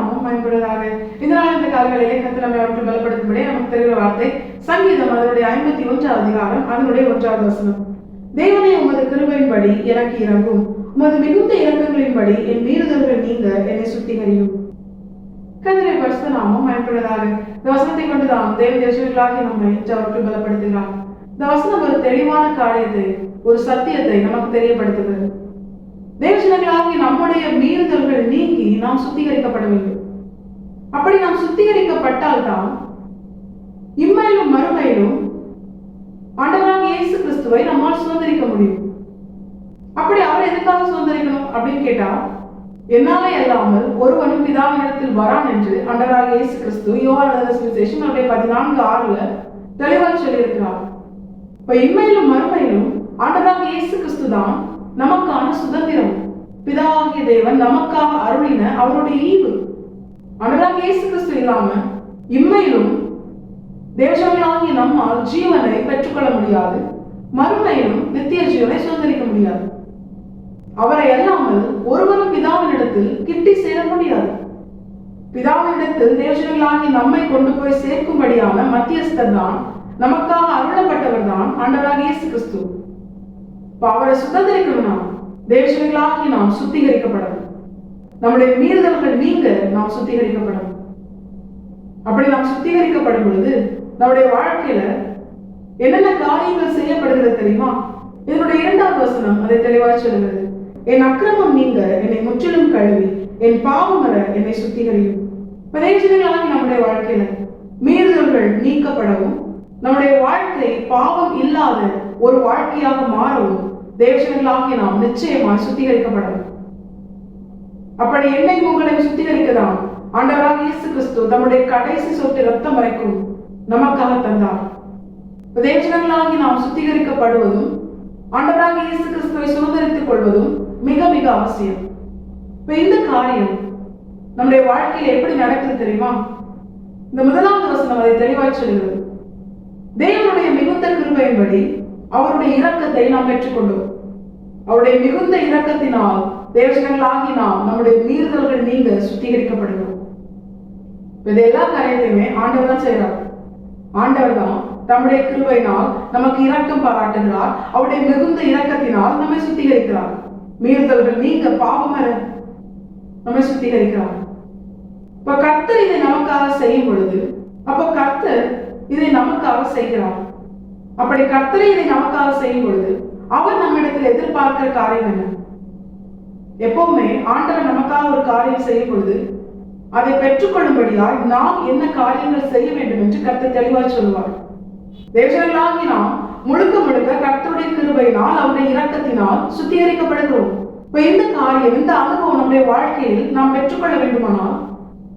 நாமம் பயன்படுவதாக. இதனால் இந்த காலங்களிலே கர்த்தர் நம்மை அவர்கள் பலப்படுத்தும்படி நமக்கு தெரிகிற வார்த்தை சங்கீதம் அதனுடைய 51 அதிகாரம் அதனுடைய 1வது வசனம். தேவனே, உமது கிருபையின்படி எனக்கு இறங்கும், உமது மிகுந்த இரக்கங்களின்படி என் மீறுதல்கள் நீங்க என்னை சுத்திகரியும். கர்த்தருடைய பரிசுத்த நாமம் பயன்படுவதாக. இந்த வசனத்தை கொண்டுதான் தேவ தேசங்களாகி நம்மை அவர்கள் பலப்படுத்துகிறார். இந்த வசனம் ஒரு தெளிவான காரியத்தை, ஒரு சத்தியத்தை நமக்கு தெரியப்படுத்துகிறது. தேவஜனங்களாகி நம்முடைய மீறுதல்கள் நீங்கி நாம் சுத்திகரிக்கப்பட வேண்டும். அப்படி நாம் சுத்திகரிக்கப்பட்டால் தான் இம்மையிலும் மறுமையிலும் ஆண்டவராகிய இயேசு கிறிஸ்துவை நம்மால் சுதந்திரிக்க முடியும். அப்படி அவரை எதுக்காக சுதந்திரிக்கணும் அப்படின்னு கேட்டா, என்னாலே அல்லாமல் ஒருவனும் பிதாவினிடத்தில் வரான் என்று ஆண்டவராகிய இயேசு கிறிஸ்து யோவான் எழுதின சுவிசேஷம் 14:6 தெளிவாக சொல்லியிருக்கிறார். இப்ப இம்மையிலும் மறுமையிலும் ஆண்டவராகிய இயேசு கிறிஸ்து தான் நமக்கான சுதந்திரம். பிதாவாகிய தேவன் நமக்காக அருளின அவருடைய ஈவு. ஆண்டவராகிய இயேசு கிறிஸ்து இல்லாம இம்மையிலும் தேவஜனங்களாகிய நம்மால் ஜீவனை பெற்றுக்கொள்ள முடியாது, மறுமையிலும் நித்திய ஜீவனை சுதந்திரிக்க முடியாது. அவரை அல்லாமல் ஒருவரும் பிதாவினிடத்தில் கிட்டி சேர முடியாது. பிதாவினிடத்தில் தேவஜனங்களாகிய நம்மை கொண்டு போய் சேர்க்கும்படியான மத்தியஸ்தர் தான், நமக்காக அருளப்பட்டவர் தான் ஆண்டவராகிய இயேசு கிறிஸ்து. அவரை சுதந்திரிக்கணும்னா தேவஜனங்களாகி நாம் சுத்திகரிக்கப்படணும். நம்முடைய மீறுதல்கள் நீங்க நாம் சுத்திகரிக்கப்படணும். அப்படி நாம் சுத்திகரிக்கப்படும் பொழுது நம்முடைய வாழ்க்கையில என்னென்ன காரியங்கள் செய்யப்படுகிறது தெரியுமா? இதனுடைய 2வது வசனம் அதை தெளிவாக சொல்கிறது. என் அக்கிரமம் நீங்க என்னை முற்றிலும் கழுவி என் பாவம் வர என்னை சுத்திகரியும். தேவஜனங்களாகி நம்முடைய வாழ்க்கையில மீறுதல்கள் நீக்கப்படவும், நம்முடைய வாழ்க்கை பாவம் இல்லாத ஒரு வாழ்க்கையாக மாறவும் தேவஜனங்களாகி நாம் நிச்சயமாய் சுத்திகரிக்கப்படணும். அப்படி என்னை உங்களை சுத்திகரிக்கதான் ஆண்டவராகிய இயேசு கிறிஸ்து தம்முடைய கடைசி சொட்டு ரத்தம் வரைக்கும் நமக்காக தந்தார். தேவஜனங்களாகி நாம் சுத்திகரிக்கப்படுவதும் ஆண்டவராகிய இயேசு கிறிஸ்துவை சுதந்திரித்துக் கொள்வதும் மிக மிக அவசியம். இந்த காரியம் நம்முடைய வாழ்க்கையில் எப்படி நடக்குது தெரியுமா? இந்த 1வது வசனம் அதை தெளிவாக சொல்கிறது. தேவனுடைய மிகுந்த கிருபையின்படி அவருடைய இரக்கத்தை நாம் பெற்றுக்கொண்டோம். அவருடைய மிகுந்த இரக்கத்தினால் தேவஜனங்களாகி நாம் நம்முடைய மீறுதல்கள் நீங்க சுத்திகரிக்கப்படுகிறோம். இது எல்லா காரியத்தையுமே ஆண்டவர் தான் செய்யறார். ஆண்டவர் தான் தம்முடைய கிருபையினால் நமக்கு இரக்கம் பாராட்டுகிறார். அவருடைய மிகுந்த இரக்கத்தினால் நம்மை சுத்திகரிக்கிறார். மீறுதல்கள் நீங்க பாவமர நம்மை சுத்திகரிக்கிறார். இப்ப கர்த்தர் இதை நமக்காக செய்யும் பொழுது, அப்ப கர்த்தர் இதை நமக்காக செய்கிறார். அப்படி கர்த்தரை இதை நமக்காக செய்யும் பொழுது அவர் நம்மிடத்தில் எதிர்பார்க்கிற காரியம் என்ன? எப்பவுமே ஆண்டவர் நமக்காக ஒரு காரியம் செய்யும் பொழுது அதை பெற்றுக்கொள்ளும்படியால் நாம் என்ன காரியங்கள் செய்ய வேண்டும் என்று கர்த்தர் தெளிவாக சொல்லுவார். தேவஜனங்களாகி நாம் முழுக்க முழுக்க கர்த்தருடைய கிருபையினால் அவருடைய இரக்கத்தினால் சுத்திகரிக்கப்படுகிறோம். இப்ப இந்த காரியம், இந்த அனுபவம் நம்முடைய வாழ்க்கையில் நாம் பெற்றுக்கொள்ள வேண்டுமானால்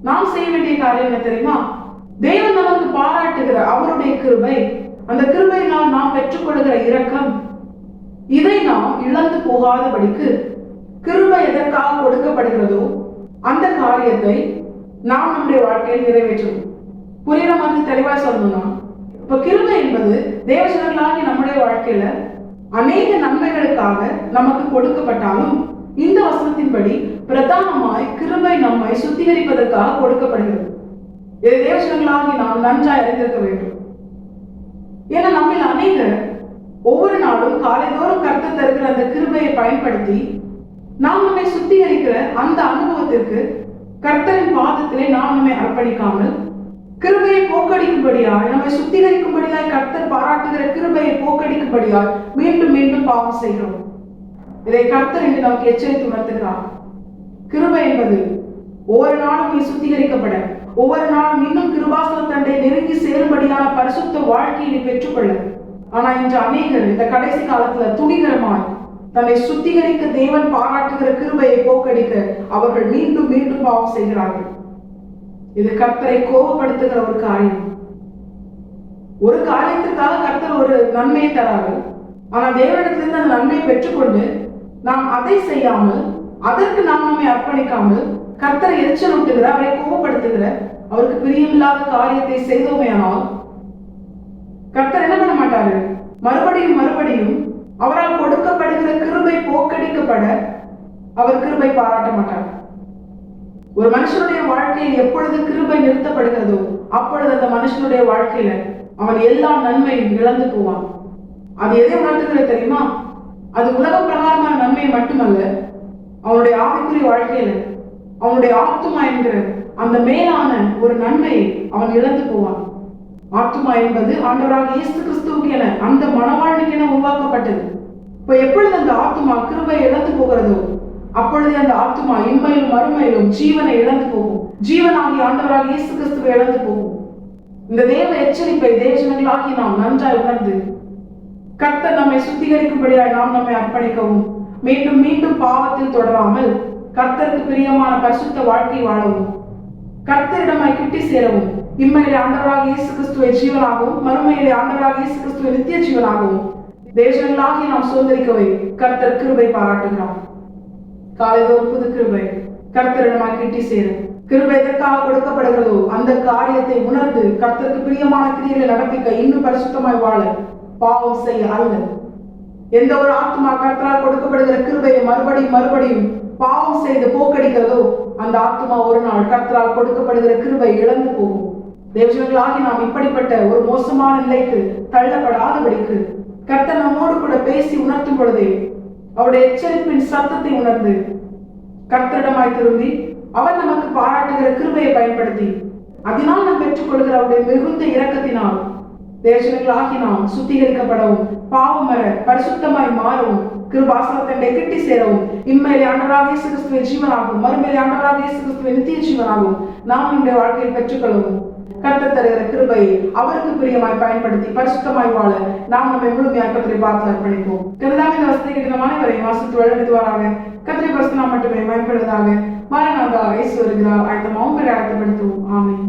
நாம் செய்ய வேண்டிய காரியம் என்ன தெரியுமா? தேவன் நமக்கு பாராட்டுகிற அவருடைய கிருபை, அந்த கிருபையினால் நாம் பெற்றுக்கொள்கிற இரக்கம், இதை நாம் இழந்து போகாதபடிக்கு கிருபை எதற்காக கொடுக்கப்படுகிறதோ அந்த காரியத்தை நாம் நம்முடைய வாழ்க்கையில் நிறைவேற்றணும். புரியுற மாதிரி தெளிவா சொல்லணும்னா, இப்ப கிருபை என்பது தேவஜனங்களாகி நம்முடைய வாழ்க்கையில அநேக நன்மைகளுக்காக நமக்கு கொடுக்கப்பட்டாலும் இந்த வசனத்தின்படி பிரதானமாய் கிருபை நம்மை சுத்திகரிப்பதற்காக கொடுக்கப்படுகிறது. இதை தேவஜனங்களாகி நாம் நன்றாய் அறிந்திருக்க வேண்டும். ஏன்னா நம்மில் அநேகர் ஒவ்வொரு நாளும் காலைதோறும் கர்த்தர் தருகிற அந்த கிருபையை பயன்படுத்தி நாம் நம்மை சுத்திகரிக்கிற அந்த அனுபவத்திற்கு கர்த்தரின் பாதத்திலே நாம் நம்மை அர்ப்பணிக்காமல் கிருபையை போக்கடிக்கும்படியாய், நம்மை சுத்திகரிக்கும்படியாய், கர்த்தர் பாராட்டுகிற கிருபையை போக்கடிக்கும்படியாய் மீண்டும் மீண்டும் பாவம் செய்கிறோம். இதை கர்த்தர் என்று நமக்கு எச்சரித்து உணர்த்துகிறார். கிருபை என்பது ஒவ்வொரு நாளும் நீ சுத்திகரிக்கப்பட, ஒவ்வொரு நாளும் இன்னும் கிருபாசன தண்டை நெருங்கி சேரும்படியான பரிசுத்த வாழ்க்கையை பெற்றுக்கொள்ள. ஆனா இன்று அநேகர் இந்த கடைசி காலத்துல துணிகரமாய் தன்னை சுத்திகரிக்க தேவன் பாராட்டுகிற கிருபையை போக்கடிக்க அவர்கள் மீண்டும் மீண்டும் பாவம் செய்கிறார்கள். இது கர்த்தரை கோபப்படுத்துகிற ஒரு காரியம். ஒரு காரியத்திற்காக கர்த்தர் ஒரு நன்மையை தராரு. ஆனா தேவனிடத்திலிருந்து அந்த நன்மையை பெற்றுக்கொண்டு நாம் அதை செய்யாமல், அதற்கு நாம் நம்மை அர்ப்பணிக்காமல் கர்த்தரை எரிச்சல் ஊட்டுகிற, அவரை கோபப்படுத்துகிற, அவருக்கு பிரியமில்லாத காரியத்தை செய்தோமே ஆனால் கர்த்தர் என்ன பண்ண மாட்டாரு? மறுபடியும் மறுபடியும் அவரால் கொடுக்கப்படுகிற கிருபை போக்கடிக்கப்பட அவர் கிருபை பாராட்ட மாட்டார். ஒரு மனுஷனுடைய வாழ்க்கையில் எப்பொழுது கிருபை நிறுத்தப்படுகிறதோ அப்பொழுது அந்த மனுஷனுடைய வாழ்க்கையில அவன் எல்லா நன்மையும் இழந்து போவான். அது எதை உணர்த்துகிறது தெரியுமா? அது உலக பிரகாரமான நன்மை மட்டுமல்ல, அவனுடைய ஆவிக்குரிய வாழ்க்கையில அவனுடைய ஆத்துமா என்கிற அந்த மேலான ஒரு நன்மையை அவன் இழந்து போவான். ஆத்துமா என்பது ஆண்டவராக இயேசு கிறிஸ்துவுக்கு என அந்த மனவாழ்வுக்கு என உருவாக்கப்பட்டது. இப்ப எப்பொழுது அந்த ஆத்துமா கிருபை இழந்து போகிறதோ அப்பொழுது அந்த ஆத்துமா இம்மையிலும் மறுமையிலும் ஜீவனை இழந்து போகும். ஜீவனாகி ஆண்டவராக இயேசு கிறிஸ்துவை இழந்து போகும். இந்த தேவ எச்சரிப்பை தேவஜனங்களாகி நாம் நன்றாய் உணர்ந்து கர்த்தர் நம்மை சுத்திகரிக்கும்படியாய் நாம் நம்மை அர்ப்பணிக்கவும், மீண்டும் மீண்டும் பாவத்தில் தொடராமல் கர்த்தருக்கு பிரியமான பரிசுத்த வாழ்க்கை வாழவும், கர்த்தரிடமாய் கிட்டி சேரவும், இம்மையிலே ஆண்டவராக இயேசு கிறிஸ்துவை ஜீவனாகவும் மறுமையிலே ஆண்டவராக இயேசு கிறிஸ்துவை நித்திய ஜீவனாகவும் தேவஜனங்களாகி நாம் சுதந்திரிக்கவே கர்த்தர் கிருபை பாராட்டுகிறார். காலைதோறும் புது கிருபை கர்த்தரிடமாய் கிட்டி சேர கிருபை எதற்காக கொடுக்கப்படுகிறதோ அந்த காரியத்தை உணர்ந்து கர்த்தருக்கு பிரியமான கிரியைகளை நடப்பிக்க இன்னும் பரிசுத்தமாய் வாழ, பாவம் செய்ய அல்ல. எந்த ஒரு ஆத்மா கர்த்தரால் கொடுக்கப்படுகிற கிருபையை மறுபடியும் பாவம் செய்து போக்கடிக்கிறதோ அந்த ஆத்மா ஒரு நாள் கர்த்தரால் கொடுக்கப்படுகிற கிருபை இழந்து போகும். தேவஜனங்களாகி நாம் இப்படிப்பட்ட ஒரு மோசமான நிலைக்கு தள்ளப்படாதபடிக்கு கர்த்தர் நம்மோடு கூட பேசி உணர்த்தும் பொழுதே அவருடைய எச்சரிப்பின் சத்தத்தை உணர்ந்து கர்த்தரிடமாய் திரும்பி அவர் நமக்கு பாராட்டுகிற கிருபையை பயன்படுத்தி அதனால் நாம் பெற்றுக்கொள்கிற அவருடைய மிகுந்த இரக்கத்தினால் தேவஜனங்களாகி நாம் சுத்திகரிக்கப்படவும், பாவம் வர பரிசுத்தமாய் மாறவும், கிருபாசனத்தை கிட்டி சேரவும், இம்மையிலே ஆண்டவராக இயேசு கிறிஸ்துவை ஜீவனாகவும் மறுமையிலே ஆண்டவராக இயேசு கிறிஸ்துவை நித்திய ஜீவனாகவும் நாம் நம்முடைய வாழ்க்கையில் பெற்றுக்கொள்ளவும் கர்த்தர் தருகிற கிருபையை அவருக்கு பிரியமாய் பயன்படுத்தி பரிசுத்தமாய் வாழ நாம் நம்மை முழுமையாக கர்த்தரை பார்த்து அர்ப்பணிப்போம். கர்த்தாவே இந்த வசனத்தை கேட்ட அனைவரையும் வாசித்து வழிநடத்துவாராக. கர்த்தரை பரிசுத்த நாம் மட்டுமே பயன்படுவதாக. மரணாதா இயேசு வருகிறார். ஆயத்தமாகவும் ஆயத்தப்படுத்துவோம். ஆமென்.